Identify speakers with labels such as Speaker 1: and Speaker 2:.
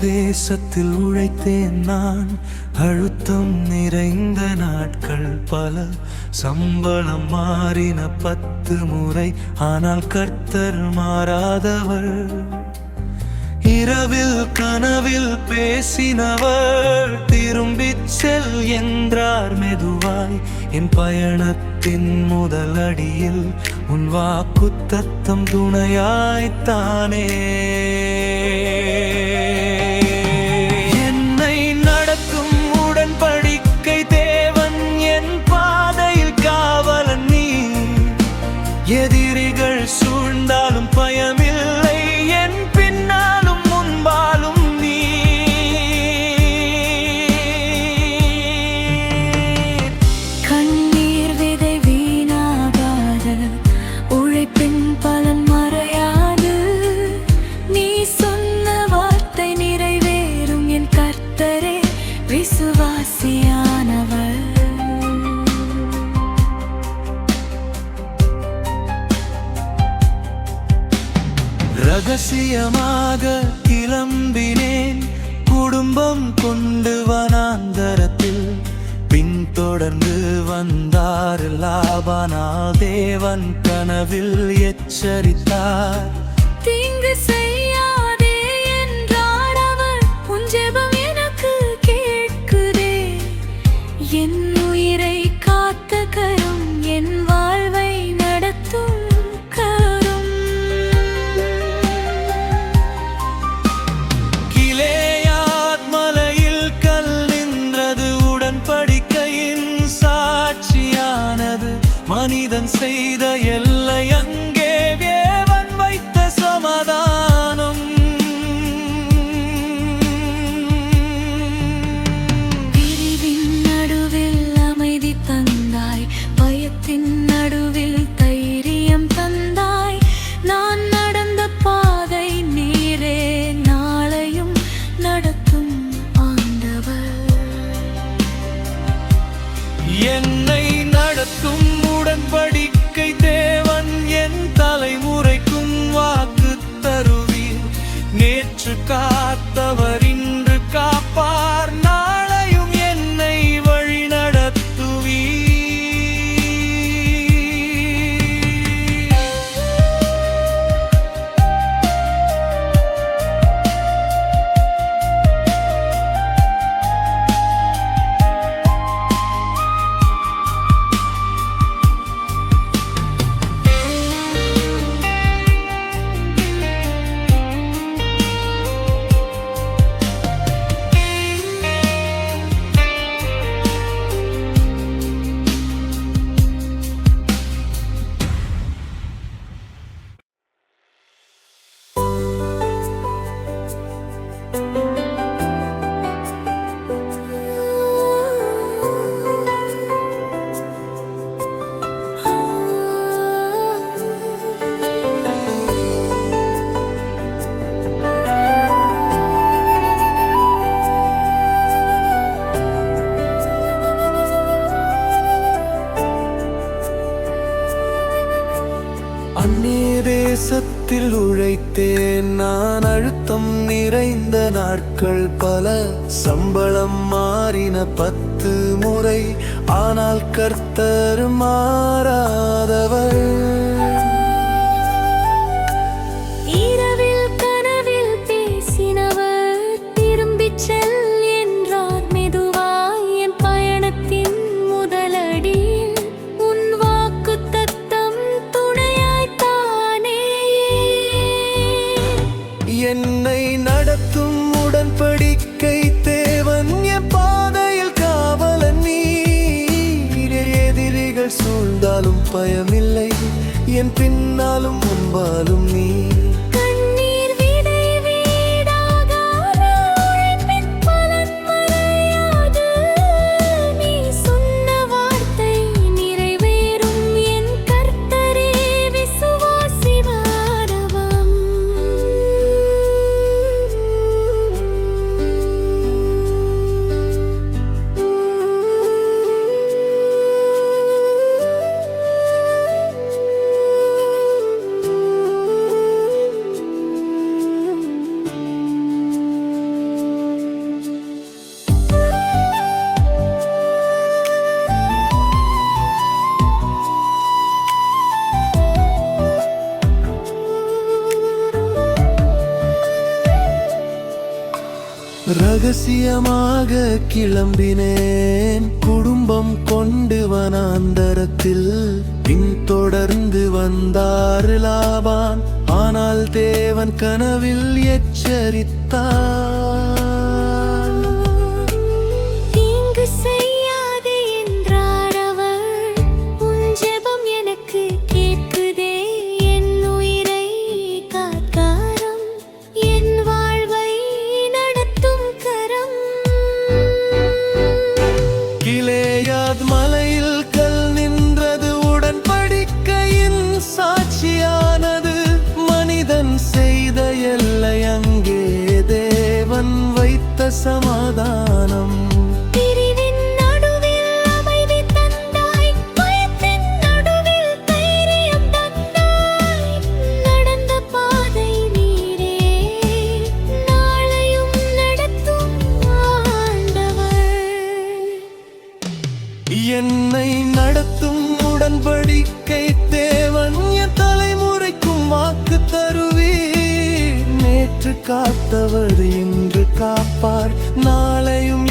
Speaker 1: தேசத்தில் உழைத்தேன் நான், அழுத்தம் நிறைந்த நாட்கள் பல. சம்பளம் மாறின 10 முறை, ஆனால் கர்த்தர் மாறாதவர். இரவில் கனவில் பேசினவர், திரும்பிச் செல் என்றார் மெதுவாய். என் பயணத்தின் முதல் அடியில் உன் வாக்குத்தத்தம் துணையாய்த்தானே. என்னை நடத்தும் உடன்படிக்கை தேவன், என் பாதையில் காவலன் நீ. எதிரிகள் சூழ்ந்தாலும் பயமில்லை, என் பின்னாலும் முன்பாலும் நீ.
Speaker 2: கண்ணீர் விதை வீணாகாத, உழைப்பின் பலன் மறையாது. நீ சொன்ன வார்த்தை நிறைவேறும், என் கர்த்தரே விசுவாசியானவர்.
Speaker 1: ரகசியமாக கிளம்பினேன், குடும்பம் கொண்டு வனாந்தரத்தில். பின்தொடர்ந்து வந்தார் லாபானால், தேவன் கனவில் எச்சரித்தார்.
Speaker 2: தீங்கு செய்யாதே என்றார் அவர், உன் ஜெபம் எனக்கு கேட்குதே. என் உயிரை காத்த கரம், என் வாழ்வை நடத்தும் கரம்.
Speaker 1: கிலேயாத் மலையில் கல் நின்றது, உடன்படிக்கையின் சாட்சியானது. மனிதன் செய்த எல்லை அங்கே தேவன் வைத்த சமாதானம்.
Speaker 2: பிரிவின் நடுவில் அமைதி தந்தாய், பயத்தின் நடுவில் தைரியம் தந்தாய். நான் நடந்த பாதை நீரே, நாளையும் நடத்தும் ஆண்டவர்.
Speaker 1: என்னை நடத்தும் உடன்படிக்கை தேவன், என் தலைமுறைக்கும் வாக்கு தருவீர். நேற்று காத்தவர் இன்று காப்பார், நாளையும் என்னை வழி நடத்துவீர். தேசத்தில் உழைத்தேன் நான், அழுத்தம் நிறைந்த நாட்கள் பல. சம்பளம் மாறின 10 முறை, ஆனால் கர்த்தர் மாறாதவர்.
Speaker 2: இரவில் கனவில் பேசினவர், திரும்பிச் செல் என்றார் மெதுவாய். என் பயணத்தின் முதல் அடியில் உன் வாக்குத்தத்தம் துணையாய்த்தானே.
Speaker 1: என்னை நடத்தும் உடன்படிக்கை தேவன், என் பாதையில் காவலன் நீ. எதிரிகள் சூழ்ந்தாலும் பயமில்லை, என் பின்னாலும் முன்பாலும் நீ.
Speaker 2: கண்ணீர் விதை வீணாகாத, உழைப்பின் பலன் மறையாது. நீ சொன்ன வார்த்தை நிறைவேறும், என் கர்த்தரே விசுவாசியானவர்.
Speaker 1: ரகசியமாக கிளம்பினேன் குடும்பம் கொண்டு வனாந்தரத்தில் பின்தொடர்ந்து வந்தார் லாபான். ஆனால் தேவன் கனவில் எச்சரித்தார்.
Speaker 2: தீங்கு செய்யாதே என்றார் அவர். உன் ஜெபம் எனக்கு கேட்குதே. என் உயிரை காக்காரம், என் வாழ்வை நடத்தும் கரம்.
Speaker 1: கிலேயாத் மலையில் கல் நின்றது உடன்படிக்கையின் சாட்சியானது. மனிதன் செய்த எல்லை அங்கே தேவன் வைத்த சமாதானம்.
Speaker 2: பிரிவின் நடுவில் அமைதி தந்தாய், பயத்தின் நடுவில் தைரியம் தந்தாய். நடந்த பாதை நீரே, நாளையும் நடத்தும் ஆண்டவர்.
Speaker 1: என்னை நடத்தும் உடன்படிக்கை தேவன் என் தலைமுறைக்கும் வாக்கு தருவீர். நேற்று காத்தவர் இன்று காப்பார், நாளையும்